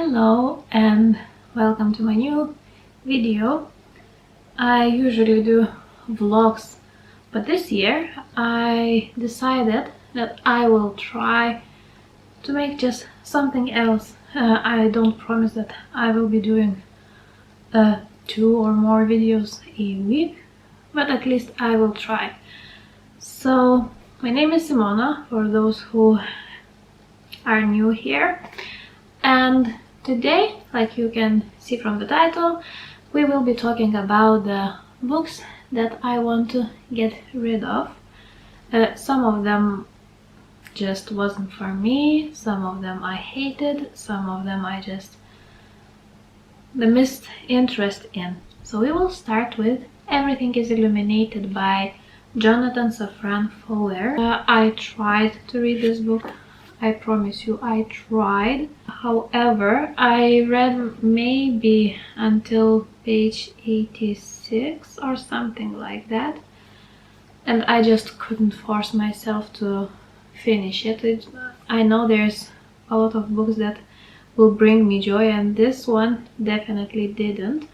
Hello and welcome to my new video. I usually do vlogs, but this year I decided that I will try to make just something else. I don't promise that I will be doing 2 or more videos a week, but at least I will try. So my name is Simona, for those who are new here, and today, like you can see from the title, we will be talking about the books that I want to get rid of. Some of them just wasn't for me, some of them I hated, some of them I just missed interest in. So we will start with Everything is Illuminated by Jonathan Safran Foer. I tried to read this book. I promise you, I tried. However, I read maybe until page 86 or something like that, and I just couldn't force myself to finish it. I know there's a lot of books that will bring me joy, and this one definitely didn't.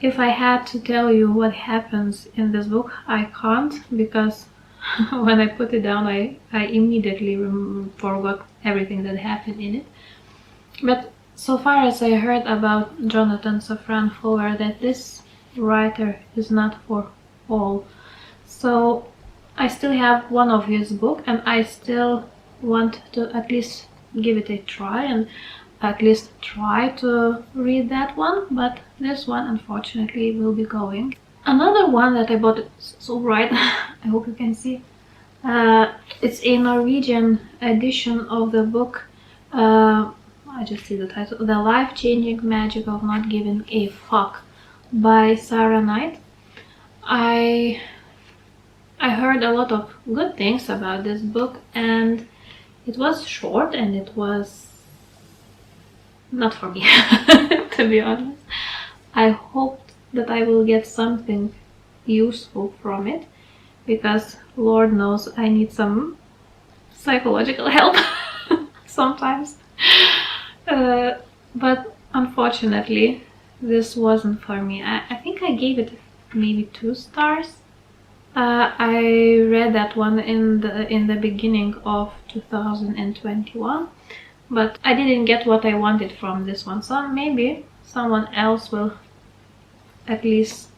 If I had to tell you what happens in this book, I can't, because when I put it down, I immediately forgot everything that happened in it. But so far as I heard about Jonathan Safran Foer, that this writer is not for all. So I still have one of his books, and I still want to at least give it a try and at least try to read that one, but this one unfortunately will be going. Another one that I bought, so right, I hope you can see, it's a Norwegian edition of the book, I just see the title, The Life-Changing Magic of Not Giving a Fuck by Sarah Knight. I heard a lot of good things about this book, and it was short and it was not for me, to be honest. I hoped that I will get something useful from it, because Lord knows I need some psychological help sometimes. But unfortunately, this wasn't for me. I think I gave it maybe 2 stars. I read that one in the beginning of 2021, but I didn't get what I wanted from this one. So maybe someone else will at least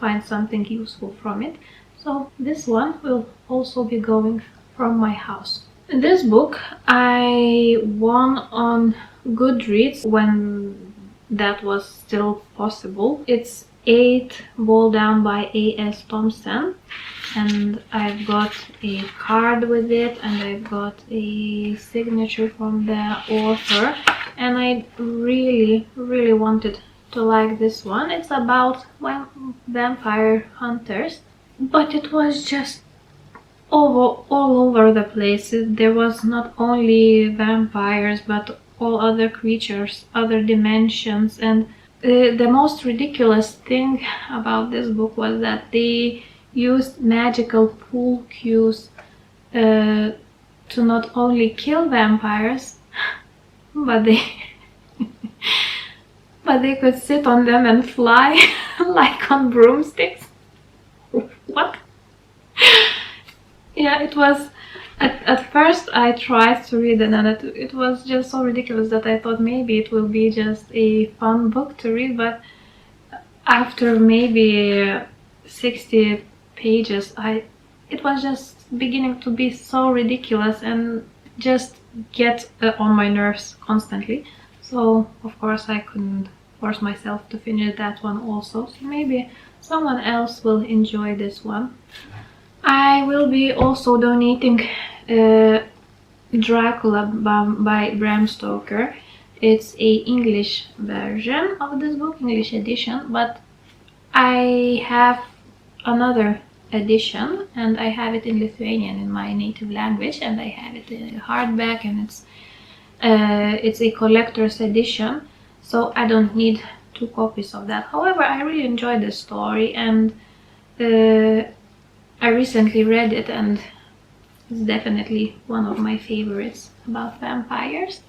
find something useful from it. So this one will also be going from my house. This book I won on Goodreads when that was still possible. It's 8 Ball Down by A.S. Thompson, and I've got a card with it, and I've got a signature from the author, and I really wanted to like this one. It's about vampire hunters, but it was just all over the place. There was not only vampires, but all other creatures, other dimensions, and the most ridiculous thing about this book was that they used magical pool cues to not only kill vampires, but they could sit on them and fly like on broomsticks. What? Yeah, it was, at first I tried to read it, and it was just so ridiculous that I thought maybe it will be just a fun book to read, but after maybe 60 pages, it was just beginning to be so ridiculous and just get on my nerves constantly. So of course I couldn't force myself to finish that one also, so maybe someone else will enjoy this one. I will be also donating Dracula by Bram Stoker. It's a English version of this book, English edition, but I have another edition, and I have it in Lithuanian, in my native language, and I have it in hardback, and it's a collector's edition, so I don't need 2 copies of that. However, I really enjoyed the story, and I recently read it, and it's definitely one of my favorites about vampires.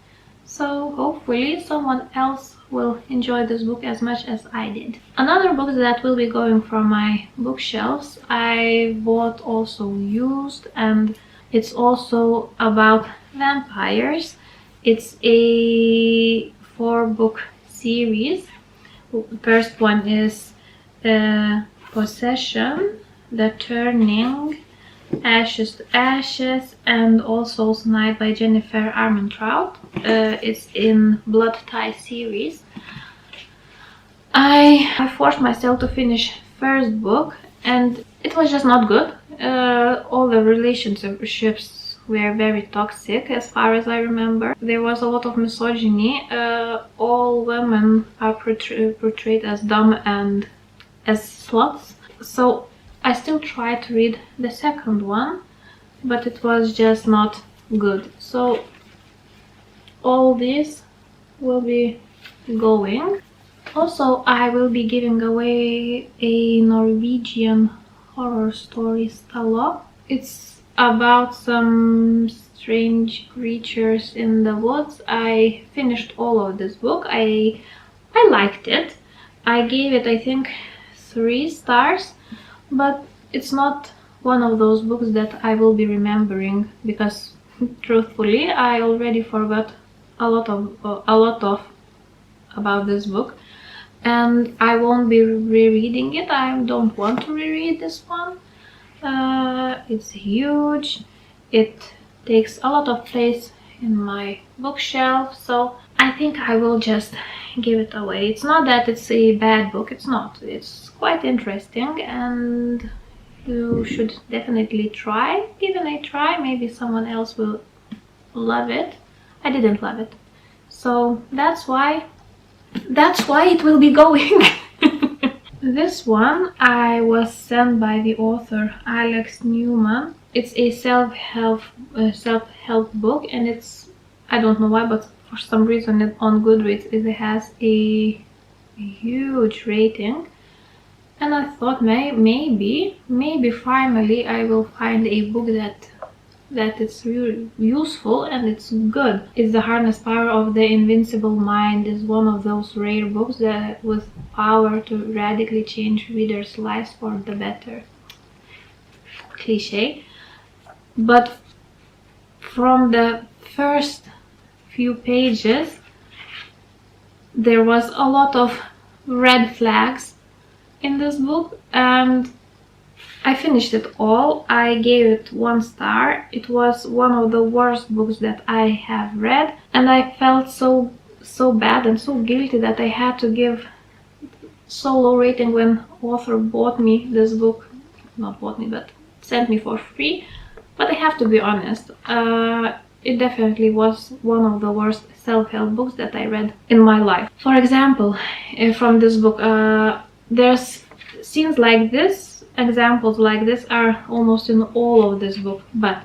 So hopefully someone else will enjoy this book as much as I did. Another book that will be going from my bookshelves, I bought also used, and it's also about vampires. It's a 4-book series. The first one is Possession, The Turning, Ashes to Ashes, and All Souls Night by Jennifer Armentrout. It's in Blood Tie series. I forced myself to finish first book, and it was just not good. All the relationships were very toxic, as far as I remember. There was a lot of misogyny. All women are portrayed as dumb and as sluts. So I still tried to read the second one, but it was just not good. So all this will be going. Also, I will be giving away a Norwegian horror story, Helllo. It's about some strange creatures in the woods. I finished all of this book. I liked it. I gave it, I think, 3 stars, but it's not one of those books that I will be remembering, because truthfully I already forgot a lot of about this book, and I won't be rereading it. I don't want to reread this one. It's huge. It takes a lot of place in my bookshelf, so I think I will just give it away. It's not that it's a bad book, it's not. It's quite interesting, and you should definitely give it a try. Maybe someone else will love it. I didn't love it, so that's why it will be going. This one I was sent by the author Alex Newman. It's a self-help book, and it's, I don't know why, but for some reason on Goodreads it has a huge rating, and I thought maybe finally I will find a book that is really useful and it's good. It's The Harness Power of the Invincible Mind. Is one of those rare books that with power to radically change readers' lives for the better. Cliche, but from the first few pages there was a lot of red flags in this book, and I finished it all. I gave it 1 star. It was one of the worst books that I have read, and I felt so bad and so guilty that I had to give so low rating when author bought me this book. Not bought me, but sent me for free. But I have to be honest, it definitely was one of the worst self-help books that I read in my life. For example, from this book, there's scenes like this, examples like this are almost in all of this book. But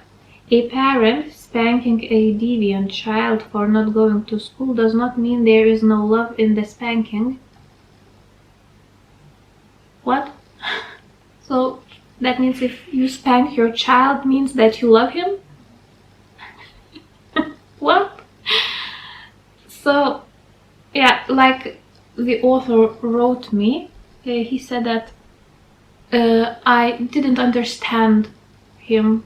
a parent spanking a deviant child for not going to school does not mean there is no love in the spanking. What? So that means if you spank your child means that you love him? What? So yeah, like the author wrote me, he said that I didn't understand him,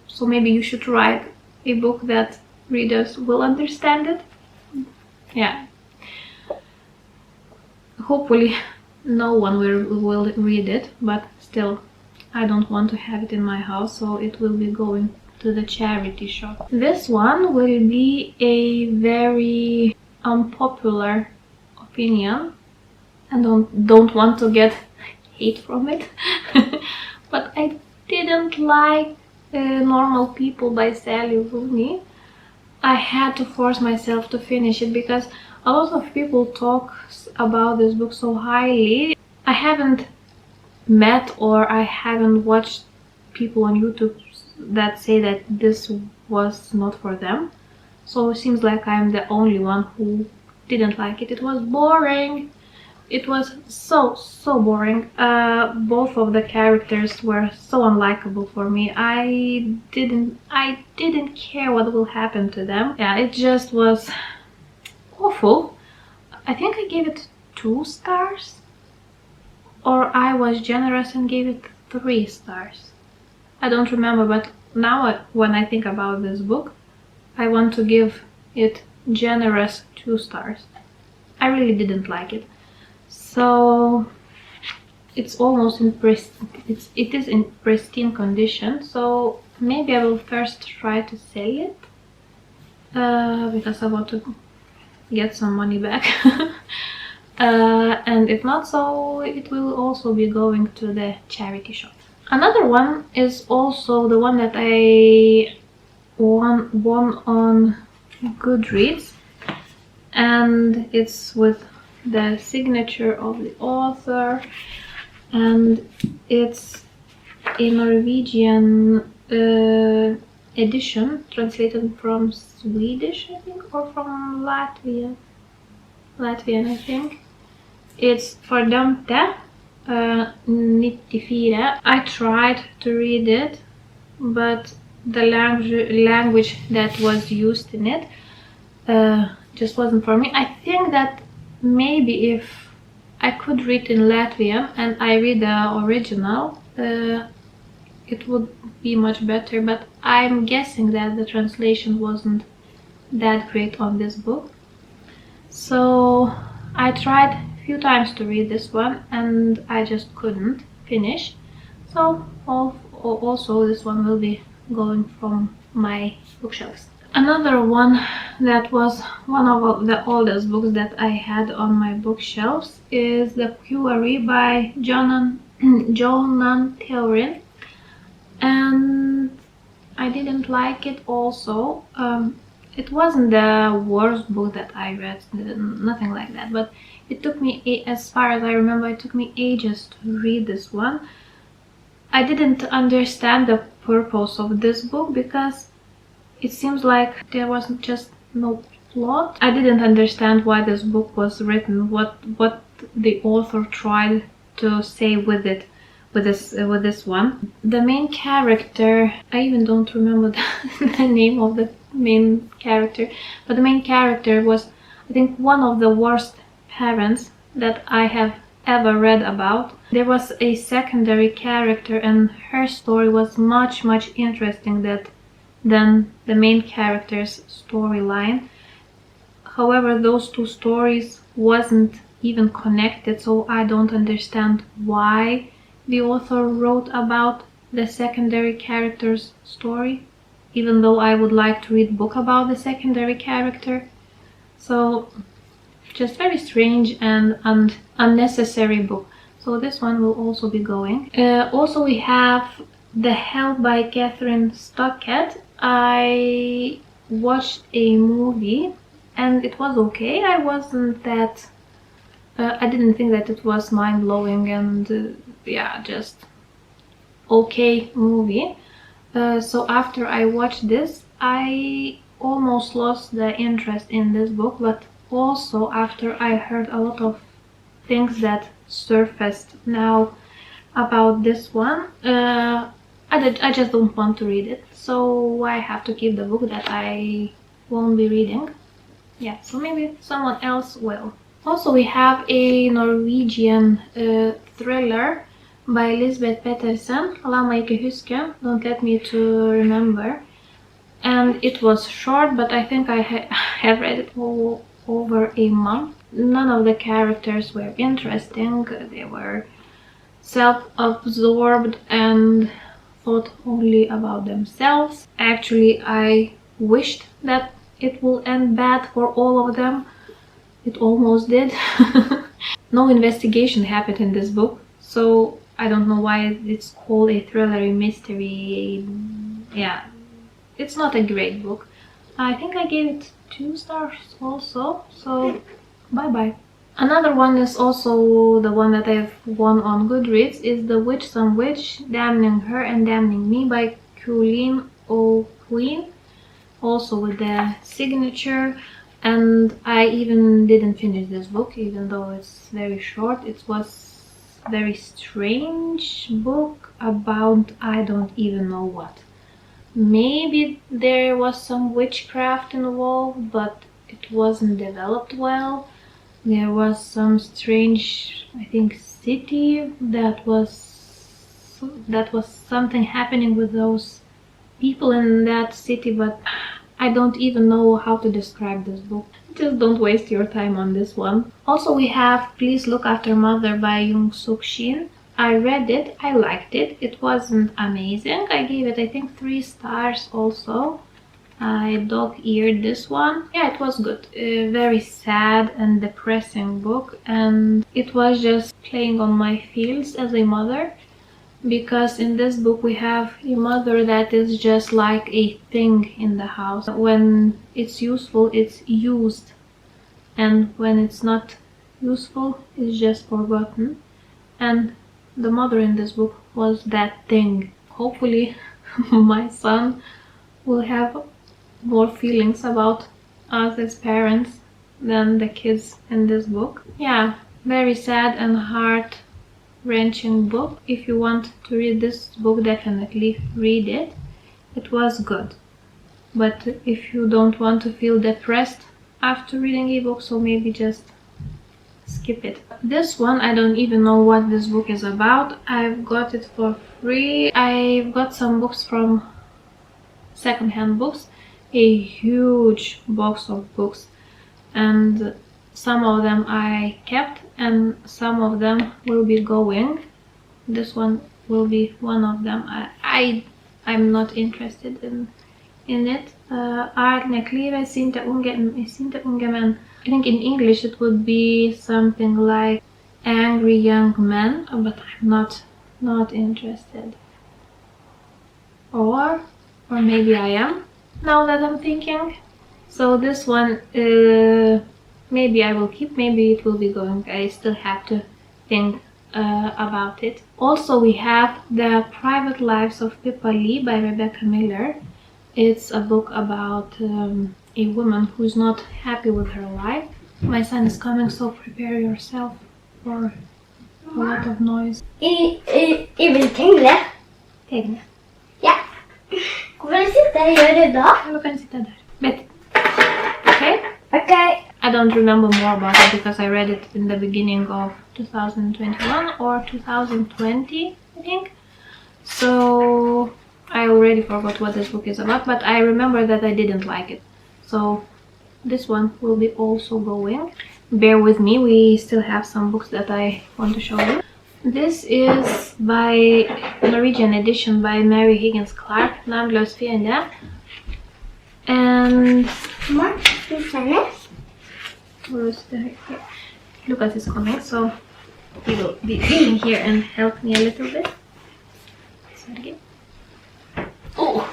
so maybe you should write a book that readers will understand it. Yeah, hopefully no one will read it, but still I don't want to have it in my house, so it will be going to the charity shop. This one will be a very unpopular opinion, and don't want to get hate from it. But I didn't like Normal People by Sally Rooney. I had to force myself to finish it because a lot of people talk about this book so highly. I haven't met or I haven't watched people on YouTube that say that this was not for them, so it seems like I'm the only one who didn't like it. It was boring. it was so boring. Both of the characters were so unlikable for me. I didn't care what will happen to them. Yeah, it just was awful. I think I gave it 2 stars, or I was generous and gave it 3 stars. I don't remember, but now when I think about this book, I want to give it generous 2 stars. I really didn't like it. So it's almost in it is in pristine condition. So maybe I will first try to sell it because I want to get some money back. And if not, so it will also be going to the charity shop. Another one is also the one that I won on Goodreads, and it's with the signature of the author, and it's a Norwegian edition translated from Swedish, I think, or from Latvian, I think. It's Fordømte 94. I tried to read it, but the language that was used in it just wasn't for me. I think that maybe if I could read in Latvian and I read the original, it would be much better, but I'm guessing that the translation wasn't that great on this book. So I tried a few times to read this one and I just couldn't finish. So also this one will be going from my bookshelves. Another one that was one of the oldest books that I had on my bookshelves is The Quarry by Jonan Theorin, and I didn't like it also. It wasn't the worst book that I read, nothing like that, but it took me, as far as I remember, it took me ages to read this one. I didn't understand the purpose of this book because it seems like there was just no plot. I didn't understand why this book was written, what the author tried to say with it, with this one. The main character, I even don't remember the name of the main character, but the main character was, I think, one of the worst parents that I have ever read about. There was a secondary character and her story was much interesting than the main character's storyline. However, those two stories wasn't even connected, so I don't understand why the author wrote about the secondary character's story, even though I would like to read a book about the secondary character. So just very strange and unnecessary book. So this one will also be going. Also we have The Hell by Catherine Stockett. I watched a movie and it was okay. I wasn't that I didn't think that it was mind-blowing and yeah, just okay movie. So after I watched this, I almost lost the interest in this book, but also after I heard a lot of things that surfaced now about this one, I just don't want to read it, so I have to keep the book that I won't be reading. Yeah, so maybe someone else will. Also we have a Norwegian thriller by Lisbeth Pettersen, La meg ikke huske, Don't Let Me to Remember. And it was short, but I think I have read it all over a month. None of the characters were interesting. They were self-absorbed and thought only about themselves. Actually, I wished that it will end bad for all of them. It almost did. No investigation happened in this book, so I don't know why it's called a thriller mystery. Yeah, it's not a great book. I think I gave it 2 stars also, so bye-bye. Another one is also the one that I've won on Goodreads, is The Witch Some Witch, Damning Her and Damning Me by Colleen O'Quinn, also with the signature. And I even didn't finish this book, even though it's very short. It was very strange book about I don't even know what. Maybe there was some witchcraft involved, but it wasn't developed well. There was some strange, I think, city that was something happening with those people in that city, but I don't even know how to describe this book. Just don't waste your time on this one. Also, we have Please Look After Mother by Young Suk Shin. I read it, I liked it. It wasn't amazing. I gave it, I think, 3 stars also. I dog-eared this one. Yeah, it was good. A very sad and depressing book, and it was just playing on my feels as a mother, because in this book we have a mother that is just like a thing in the house. When it's useful, it's used, and when it's not useful, it's just forgotten. And the mother in this book was that thing. Hopefully my son will have more feelings about us as parents than the kids in this book. Yeah, very sad and heart-wrenching book. If you want to read this book, definitely read it. It was good. But if you don't want to feel depressed after reading a book, so maybe just skip it. This one, I don't even know what this book is about. I've got it for free. I've got some books from secondhand books, a huge box of books, and some of them I kept and some of them will be going. This one will be one of them. I'm not interested in it. Arne Klive, Sinte unge men. I think in English it would be something like Angry Young Men, but I'm not interested. Or maybe I am, now that I'm thinking. So this one, maybe I will keep, maybe it will be going. I still have to think about it. Also, we have The Private Lives of Pippa Lee by Rebecca Miller. It's a book about a woman who's not happy with her life. My son is coming, so prepare yourself for a lot of noise. Jeg vil tegne. Tegne. Ja. Hvor kan jeg sitte og gjøre det da? Du kan sitte der. But, okay? Okay. I don't remember more about it because I read it in the beginning of 2021 or 2020, I think. So I already forgot what this book is about, but I remember that I didn't like it. So this one will be also going. Bear with me, we still have some books that I want to show you. This is by Norwegian edition by Mary Higgins Clark, Navnløs fiende. And Lucas is coming, so he will be sitting here and help me a little bit. Sergey. Oh,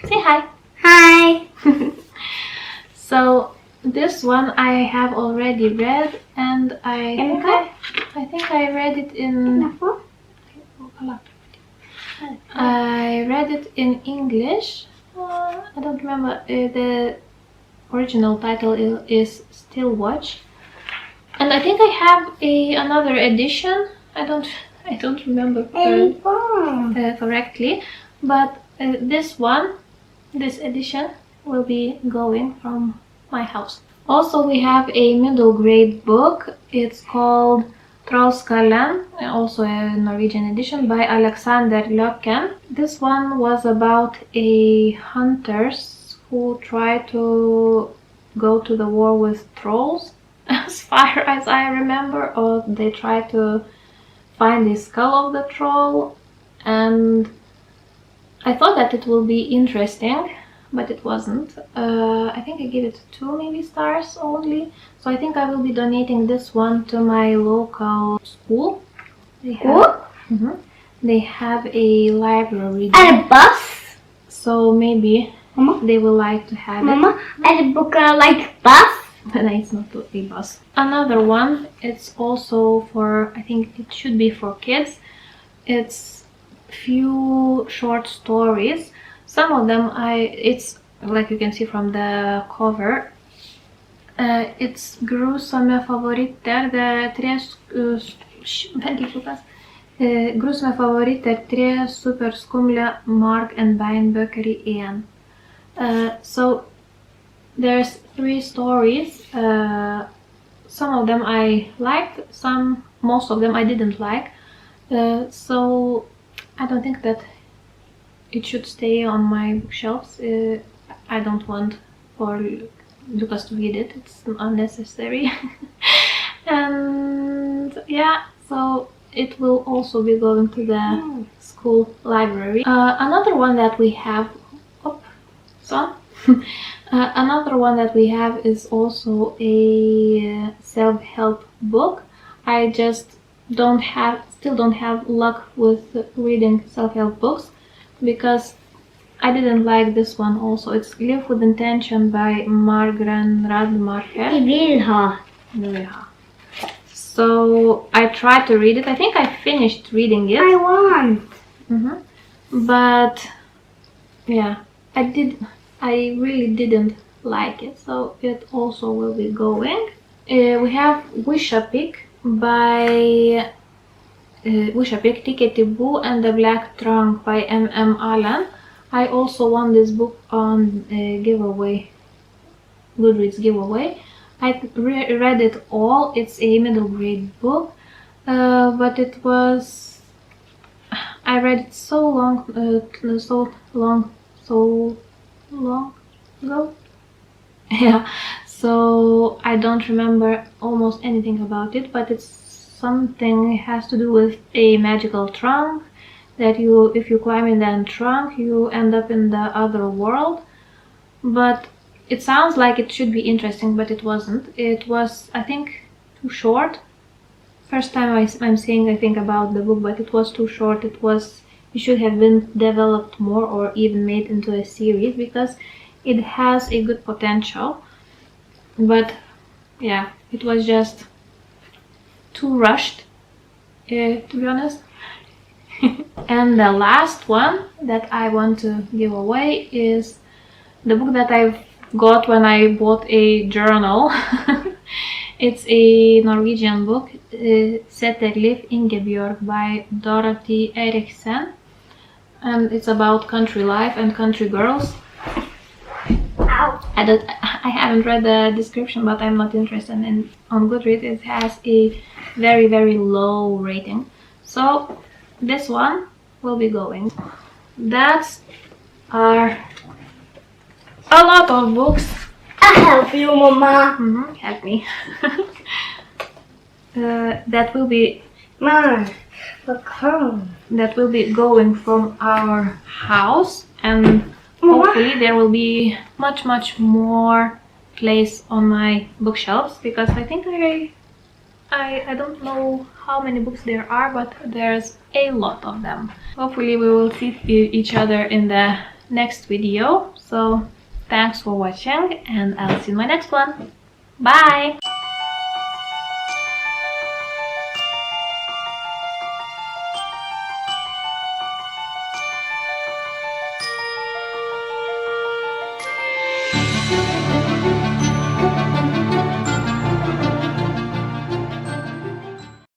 say hi. Hi. So this one I have already read, and I think I read it in English. I don't remember. The original title is Still Watch, and I think I have another edition. I don't remember correctly, but this edition will be going from my house. Also, we have a middle grade book. It's called Trollskallen, also a Norwegian edition by Alexander Løkken. This one was about a hunters who try to go to the war with trolls, as far as I remember, or they try to find the skull of the troll, and I thought that it will be interesting, but it wasn't. I think I gave it 2 maybe stars only, so I think I will be donating this one to my local school. They have a library there. And a bus. So maybe they will like to have it. And a book like bus. No, it's not a bus. Another one, it's also for, I think it should be for kids. It's few short stories. Some of them it's like you can see from the cover, It's Grusomme favoriter, det vent litt, Lukas. Grusomme favoriter, 3 superskumle mark- and beinbøker i én. So there's 3 stories. Some of them I liked, most of them I didn't like. So I don't think that it should stay on my bookshelves. I don't want for Lucas to read it. It's unnecessary. And yeah, so it will also be going to the school library. Another one that we have, another one that we have is also a self-help book. I just still don't have luck with reading self-help books because I didn't like this one also. It's Live with Intention by Margren Radmacher. Vi vill ha. So I tried to read it. I think I finished reading it. I want. But yeah, I really didn't like it, so it also will be going. We have Wish a Pig by Wish a Pig, Tickety Boo and the Black Trunk by M.M. Allen. I also won this book on giveaway, Goodreads giveaway. I read it all. It's a middle grade book, but it was, I read it so long ago. Yeah, so I don't remember almost anything about it, but it's something, it has to do with a magical trunk that if you climb in that trunk, you end up in the other world. But it sounds like it should be interesting, but it wasn't. It was, I think, too short. First time I'm saying I think about the book, but it was too short. It should have been developed more or even made into a series because it has a good potential. But yeah, it was just too rushed, to be honest. And the last one that I want to give away is the book that I've got when I bought a journal. It's a Norwegian book, Setterliv Ingebjørg by Dorothy Eriksen, and it's about country life and country girls. I haven't read the description, but I'm not interested on Goodreads. It has a very, very low rating, so this one will be going. That's a lot of books. I help you, Mama. Help me. That will be that will be going from our house, and hopefully there will be much more place on my bookshelves, because I think I don't know how many books there are, but there's a lot of them. Hopefully we will see each other in the next video. So thanks for watching, and I'll see you in my next one. Bye!